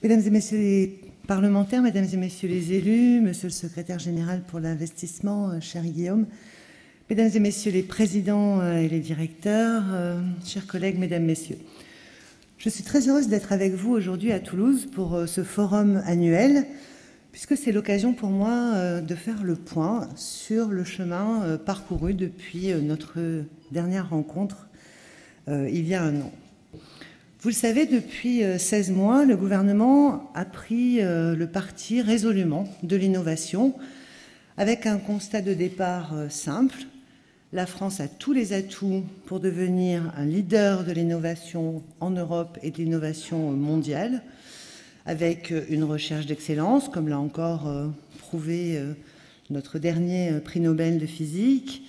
Mesdames et messieurs les parlementaires, mesdames et messieurs les élus, monsieur le secrétaire général pour l'investissement, cher Guillaume, mesdames et messieurs les présidents et les directeurs, chers collègues, mesdames, messieurs. Je suis très heureuse d'être avec vous aujourd'hui à Toulouse pour ce forum annuel, puisque c'est l'occasion pour moi de faire le point sur le chemin parcouru depuis notre dernière rencontre il y a un an. Vous le savez, depuis 16 mois, le gouvernement a pris le parti résolument de l'innovation, avec un constat de départ simple. La France a tous les atouts pour devenir un leader de l'innovation en Europe et de l'innovation mondiale, avec une recherche d'excellence, comme l'a encore prouvé notre dernier prix Nobel de physique,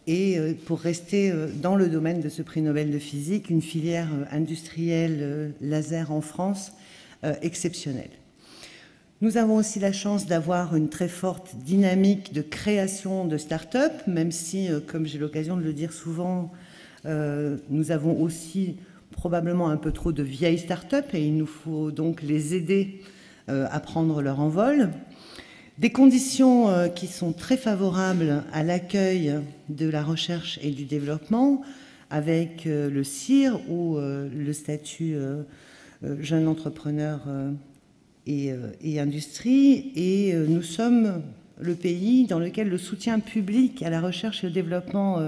et pour rester dans le domaine de ce prix Nobel de physique, une filière industrielle laser en France exceptionnelle. Nous avons aussi la chance d'avoir une très forte dynamique de création de start-up, même si, comme j'ai l'occasion de le dire souvent, nous avons aussi probablement un peu trop de vieilles start-up et il nous faut donc les aider à prendre leur envol. Des conditions qui sont très favorables à l'accueil de la recherche et du développement, avec le CIR ou le statut jeune entrepreneur et industrie. Et nous sommes le pays dans lequel le soutien public à la recherche et au développement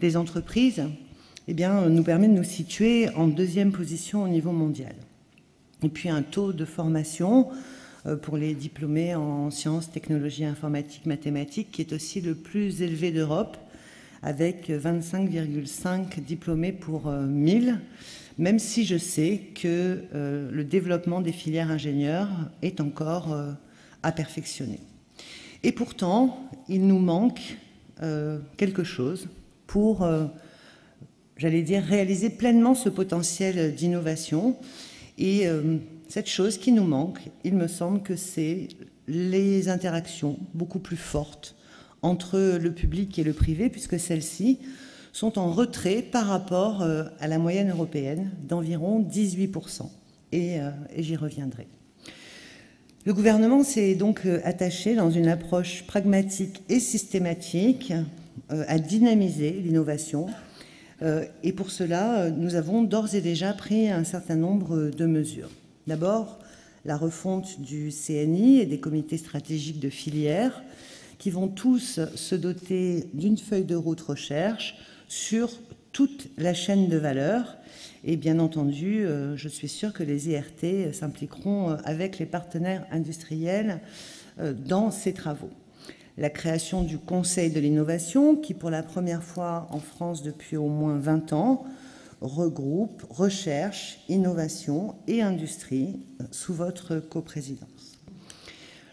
des entreprises nous permet de nous situer en deuxième position au niveau mondial. Et puis un taux de formation pour les diplômés en sciences, technologies, informatiques, mathématiques, qui est aussi le plus élevé d'Europe, avec 25,5 diplômés pour 1000, même si je sais que le développement des filières ingénieurs est encore à perfectionner. Et pourtant, il nous manque quelque chose pour, j'allais dire, réaliser pleinement ce potentiel d'innovation. Et cette chose qui nous manque, il me semble que c'est les interactions beaucoup plus fortes entre le public et le privé, puisque celles-ci sont en retrait par rapport à la moyenne européenne d'environ 18%. Et j'y reviendrai. Le gouvernement s'est donc attaché, dans une approche pragmatique et systématique, à dynamiser l'innovation. Et pour cela, nous avons d'ores et déjà pris un certain nombre de mesures. D'abord, la refonte du CNI et des comités stratégiques de filière qui vont tous se doter d'une feuille de route recherche sur toute la chaîne de valeur. Et bien entendu, je suis sûre que les IRT s'impliqueront avec les partenaires industriels dans ces travaux. La création du Conseil de l'innovation qui, pour la première fois en France depuis au moins 20 ans, regroupe recherche, innovation et industrie sous votre coprésidence.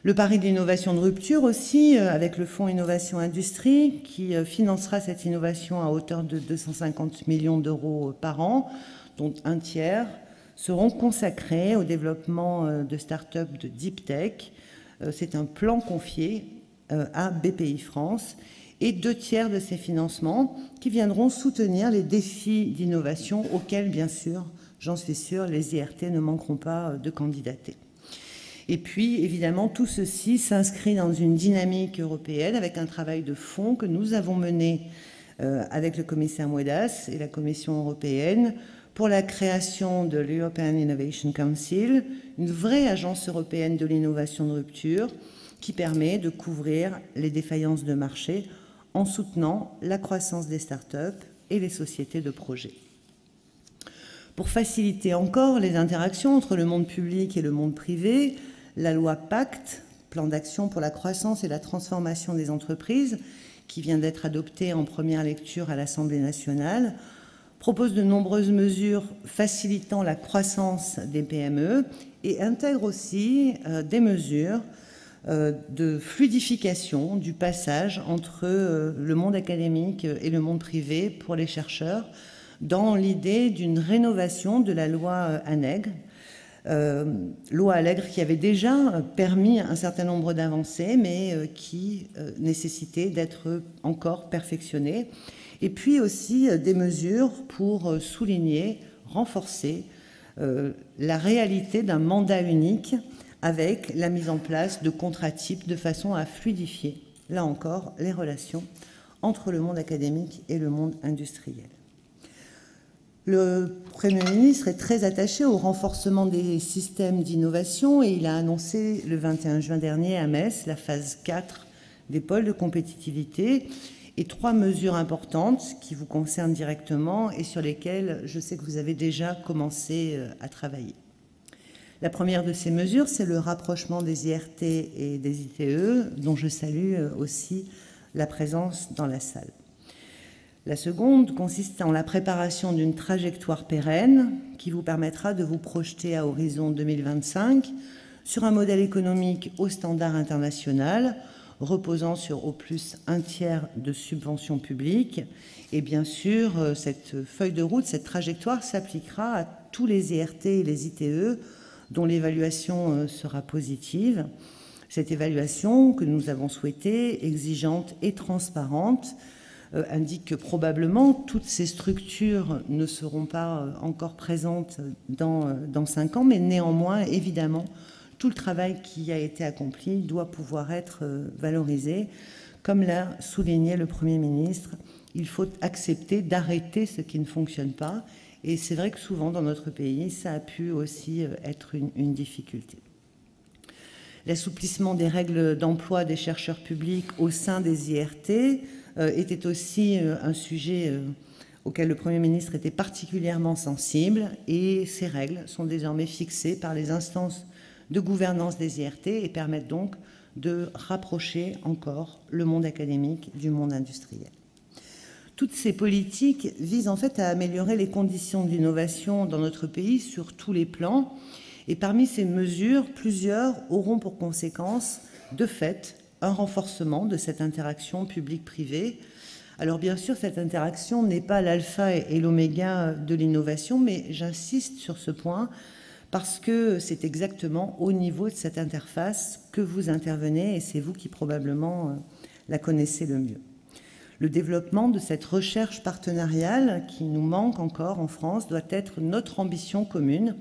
Le pari de l'innovation de rupture aussi, avec le Fonds Innovation Industrie, qui financera cette innovation à hauteur de 250 millions d'euros par an, dont un tiers seront consacrés au développement de start-up de deep tech. C'est un plan confié à BPI France, et 2/3 de ces financements qui viendront soutenir les défis d'innovation auxquels, bien sûr, j'en suis sûre, les IRT ne manqueront pas de candidater. Et puis, évidemment, tout ceci s'inscrit dans une dynamique européenne avec un travail de fond que nous avons mené avec le commissaire Moedas et la Commission européenne pour la création de l'European Innovation Council, une vraie agence européenne de l'innovation de rupture qui permet de couvrir les défaillances de marché en soutenant la croissance des start-up et les sociétés de projet. Pour faciliter encore les interactions entre le monde public et le monde privé, la loi PACTE, Plan d'action pour la croissance et la transformation des entreprises, qui vient d'être adoptée en première lecture à l'Assemblée nationale, propose de nombreuses mesures facilitant la croissance des PME et intègre aussi des mesures de fluidification du passage entre le monde académique et le monde privé pour les chercheurs, dans l'idée d'une rénovation de la loi Allègre, qui avait déjà permis un certain nombre d'avancées, mais qui nécessitait d'être encore perfectionnée. Et puis aussi des mesures pour souligner, renforcer la réalité d'un mandat unique avec la mise en place de contrats types de façon à fluidifier, là encore, les relations entre le monde académique et le monde industriel. Le Premier ministre est très attaché au renforcement des systèmes d'innovation et il a annoncé le 21 juin dernier à Metz la phase 4 des pôles de compétitivité et 3 mesures importantes qui vous concernent directement et sur lesquelles je sais que vous avez déjà commencé à travailler. La première de ces mesures, c'est le rapprochement des IRT et des ITE, dont je salue aussi la présence dans la salle. La seconde consiste en la préparation d'une trajectoire pérenne qui vous permettra de vous projeter à horizon 2025 sur un modèle économique au standard international, reposant sur au plus un tiers de subventions publiques. Et bien sûr, cette feuille de route, cette trajectoire s'appliquera à tous les IRT et les ITE dont l'évaluation sera positive. Cette évaluation que nous avons souhaitée, exigeante et transparente, indique que probablement toutes ces structures ne seront pas encore présentes dans 5 ans, mais néanmoins, évidemment, tout le travail qui a été accompli doit pouvoir être valorisé. Comme l'a souligné le Premier ministre, il faut accepter d'arrêter ce qui ne fonctionne pas. Et c'est vrai que souvent, dans notre pays, ça a pu aussi être une difficulté. L'assouplissement des règles d'emploi des chercheurs publics au sein des IRT était aussi un sujet auquel le Premier ministre était particulièrement sensible, et ces règles sont désormais fixées par les instances de gouvernance des IRT et permettent donc de rapprocher encore le monde académique du monde industriel. Toutes ces politiques visent en fait à améliorer les conditions d'innovation dans notre pays sur tous les plans, et parmi ces mesures, plusieurs auront pour conséquence, de fait, un renforcement de cette interaction publique-privée. Alors bien sûr, cette interaction n'est pas l'alpha et l'oméga de l'innovation, mais j'insiste sur ce point parce que c'est exactement au niveau de cette interface que vous intervenez et c'est vous qui probablement la connaissez le mieux. Le développement de cette recherche partenariale qui nous manque encore en France doit être notre ambition commune,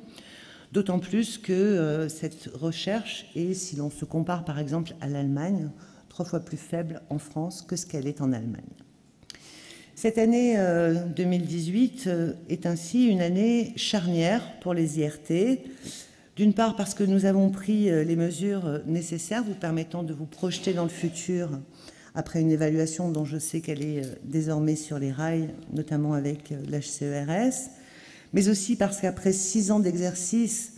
d'autant plus que cette recherche est, si l'on se compare par exemple à l'Allemagne, 3 fois plus faible en France que ce qu'elle est en Allemagne. Cette année 2018 est ainsi une année charnière pour les IRT, d'une part parce que nous avons pris les mesures nécessaires vous permettant de vous projeter dans le futur après une évaluation dont je sais qu'elle est désormais sur les rails, notamment avec l'HCERES, mais aussi parce qu'après 6 ans d'exercice,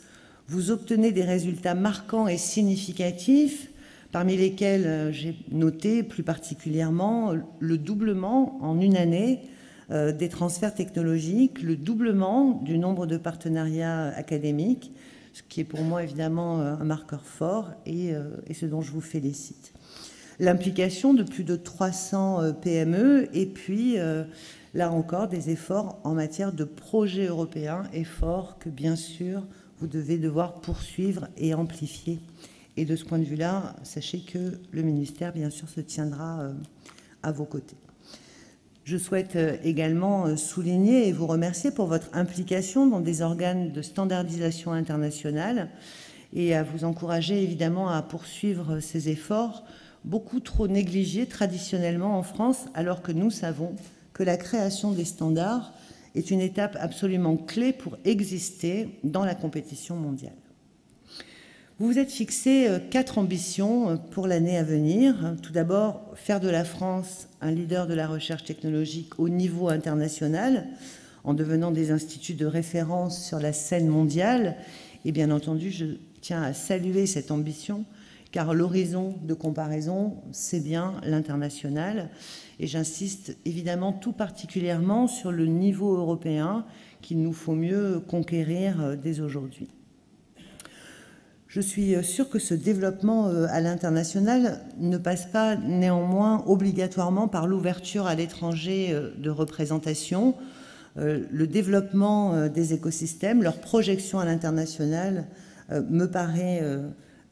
vous obtenez des résultats marquants et significatifs, parmi lesquels j'ai noté plus particulièrement le doublement en une année des transferts technologiques, le doublement du nombre de partenariats académiques, ce qui est pour moi évidemment un marqueur fort et ce dont je vous félicite. L'implication de plus de 300 PME et puis là encore des efforts en matière de projets européens, efforts que bien sûr vous devez devoir poursuivre et amplifier. Et de ce point de vue-là, sachez que le ministère, bien sûr, se tiendra à vos côtés. Je souhaite également souligner et vous remercier pour votre implication dans des organes de standardisation internationale et à vous encourager évidemment à poursuivre ces efforts, beaucoup trop négligés traditionnellement en France, alors que nous savons que la création des standards est une étape absolument clé pour exister dans la compétition mondiale. Vous vous êtes fixé 4 ambitions pour l'année à venir. Tout d'abord, faire de la France un leader de la recherche technologique au niveau international, en devenant des instituts de référence sur la scène mondiale. Et bien entendu, je tiens à saluer cette ambition, car l'horizon de comparaison, c'est bien l'international. Et j'insiste évidemment tout particulièrement sur le niveau européen qu'il nous faut mieux conquérir dès aujourd'hui. Je suis sûre que ce développement à l'international ne passe pas néanmoins obligatoirement par l'ouverture à l'étranger de représentations. Le développement des écosystèmes, leur projection à l'international me paraît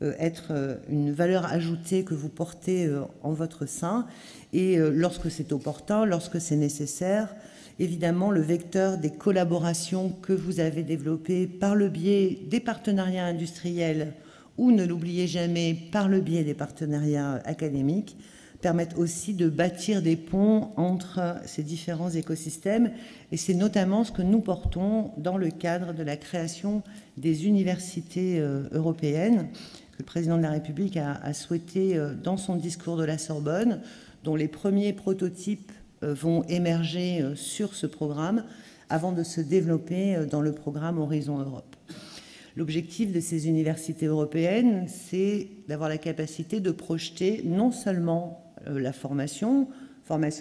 être une valeur ajoutée que vous portez en votre sein. Et lorsque c'est opportun, lorsque c'est nécessaire, évidemment le vecteur des collaborations que vous avez développées par le biais des partenariats industriels ou, ne l'oubliez jamais, par le biais des partenariats académiques, permettent aussi de bâtir des ponts entre ces différents écosystèmes. Et c'est notamment ce que nous portons dans le cadre de la création des universités européennes, que le président de la République a souhaité dans son discours de la Sorbonne, dont les premiers prototypes vont émerger sur ce programme avant de se développer dans le programme Horizon Europe. L'objectif de ces universités européennes, c'est d'avoir la capacité de projeter non seulement la formation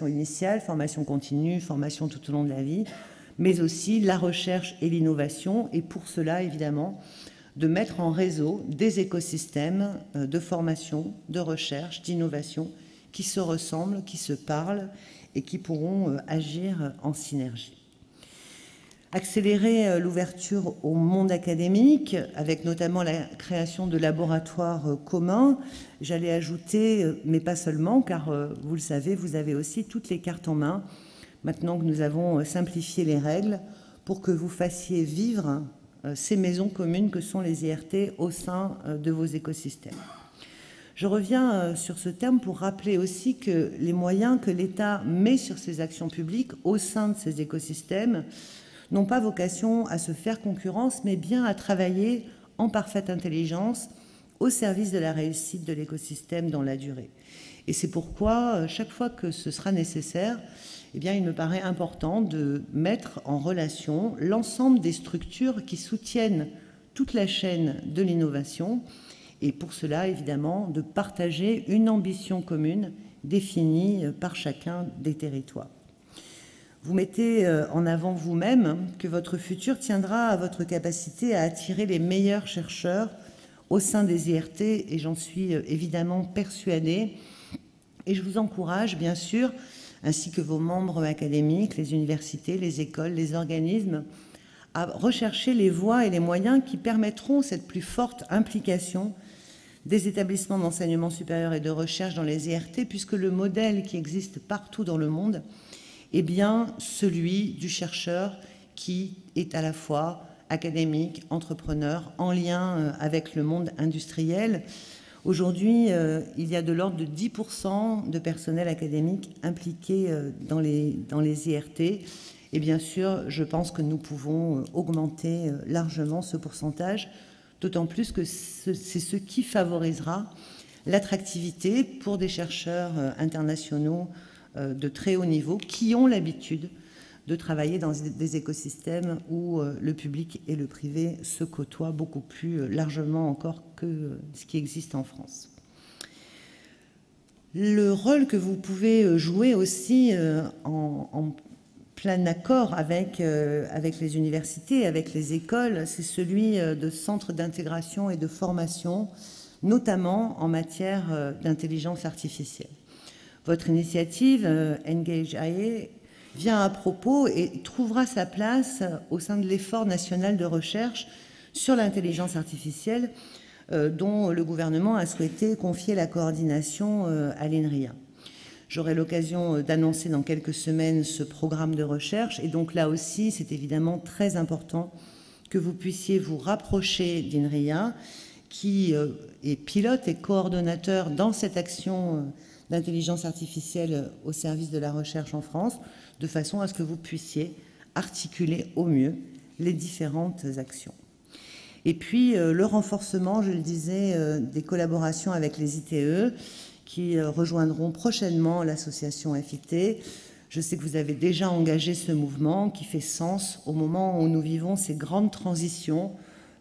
initiale, formation continue, formation tout au long de la vie, mais aussi la recherche et l'innovation, et pour cela, évidemment, de mettre en réseau des écosystèmes de formation, de recherche, d'innovation, qui se ressemblent, qui se parlent et qui pourront agir en synergie. Accélérer l'ouverture au monde académique, avec notamment la création de laboratoires communs. J'allais ajouter, mais pas seulement, car vous le savez, vous avez aussi toutes les cartes en main, maintenant que nous avons simplifié les règles, pour que vous fassiez vivre ces maisons communes que sont les IRT au sein de vos écosystèmes. Je reviens sur ce terme pour rappeler aussi que les moyens que l'État met sur ses actions publiques au sein de ces écosystèmes n'ont pas vocation à se faire concurrence, mais bien à travailler en parfaite intelligence au service de la réussite de l'écosystème dans la durée. Et c'est pourquoi, chaque fois que ce sera nécessaire, eh bien, il me paraît important de mettre en relation l'ensemble des structures qui soutiennent toute la chaîne de l'innovation, et pour cela, évidemment, de partager une ambition commune définie par chacun des territoires. Vous mettez en avant vous-même que votre futur tiendra à votre capacité à attirer les meilleurs chercheurs au sein des IRT, et j'en suis évidemment persuadée. Et je vous encourage, bien sûr, ainsi que vos membres académiques, les universités, les écoles, les organismes, à rechercher les voies et les moyens qui permettront cette plus forte implication des établissements d'enseignement supérieur et de recherche dans les IRT, puisque le modèle qui existe partout dans le monde est bien celui du chercheur qui est à la fois académique, entrepreneur, en lien avec le monde industriel. Aujourd'hui, il y a de l'ordre de 10% de personnel académique impliqué dans les IRT. Et bien sûr, je pense que nous pouvons augmenter largement ce pourcentage, d'autant plus que c'est ce qui favorisera l'attractivité pour des chercheurs internationaux de très haut niveau qui ont l'habitude de travailler dans des écosystèmes où le public et le privé se côtoient beaucoup plus largement encore que ce qui existe en France. Le rôle que vous pouvez jouer aussi en plein accord avec les universités, avec les écoles, c'est celui de centres d'intégration et de formation, notamment en matière d'intelligence artificielle. Votre initiative, Engage IA, vient à propos et trouvera sa place au sein de l'effort national de recherche sur l'intelligence artificielle dont le gouvernement a souhaité confier la coordination à l'INRIA. J'aurai l'occasion d'annoncer dans quelques semaines ce programme de recherche, et donc là aussi, c'est évidemment très important que vous puissiez vous rapprocher d'INRIA, qui est pilote et coordonnateur dans cette action d'intelligence artificielle au service de la recherche en France, de façon à ce que vous puissiez articuler au mieux les différentes actions. Et puis, le renforcement, je le disais, des collaborations avec les ITE, qui rejoindront prochainement l'association FIT. Je sais que vous avez déjà engagé ce mouvement qui fait sens au moment où nous vivons ces grandes transitions,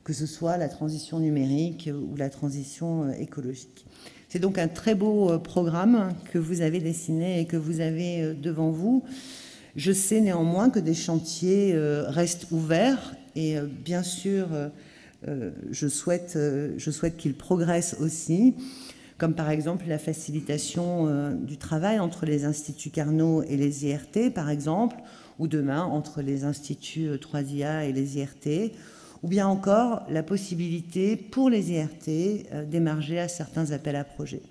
que ce soit la transition numérique ou la transition écologique. C'est donc un très beau programme que vous avez dessiné et que vous avez devant vous. Je sais néanmoins que des chantiers restent ouverts et bien sûr, je souhaite qu'ils progressent aussi, comme par exemple la facilitation du travail entre les instituts Carnot et les IRT, par exemple, ou demain entre les instituts 3IA et les IRT, ou bien encore la possibilité pour les IRT d'émarger à certains appels à projets.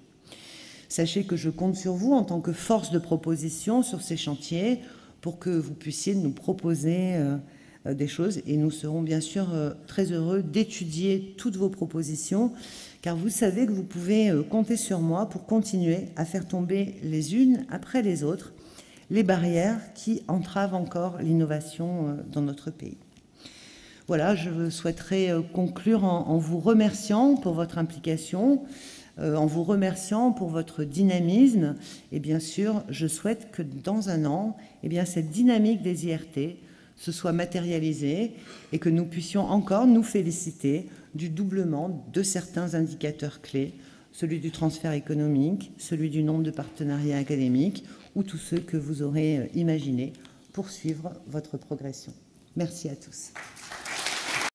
Sachez que je compte sur vous en tant que force de proposition sur ces chantiers pour que vous puissiez nous proposer des choses. Et nous serons bien sûr très heureux d'étudier toutes vos propositions, car vous savez que vous pouvez compter sur moi pour continuer à faire tomber les unes après les autres les barrières qui entravent encore l'innovation dans notre pays. Voilà, je souhaiterais conclure en vous remerciant pour votre implication, en vous remerciant pour votre dynamisme. Et bien sûr, je souhaite que dans un an, cette dynamique des IRT se soit matérialisée et que nous puissions encore nous féliciter du doublement de certains indicateurs clés, celui du transfert économique, celui du nombre de partenariats académiques ou tous ceux que vous aurez imaginés pour suivre votre progression. Merci à tous.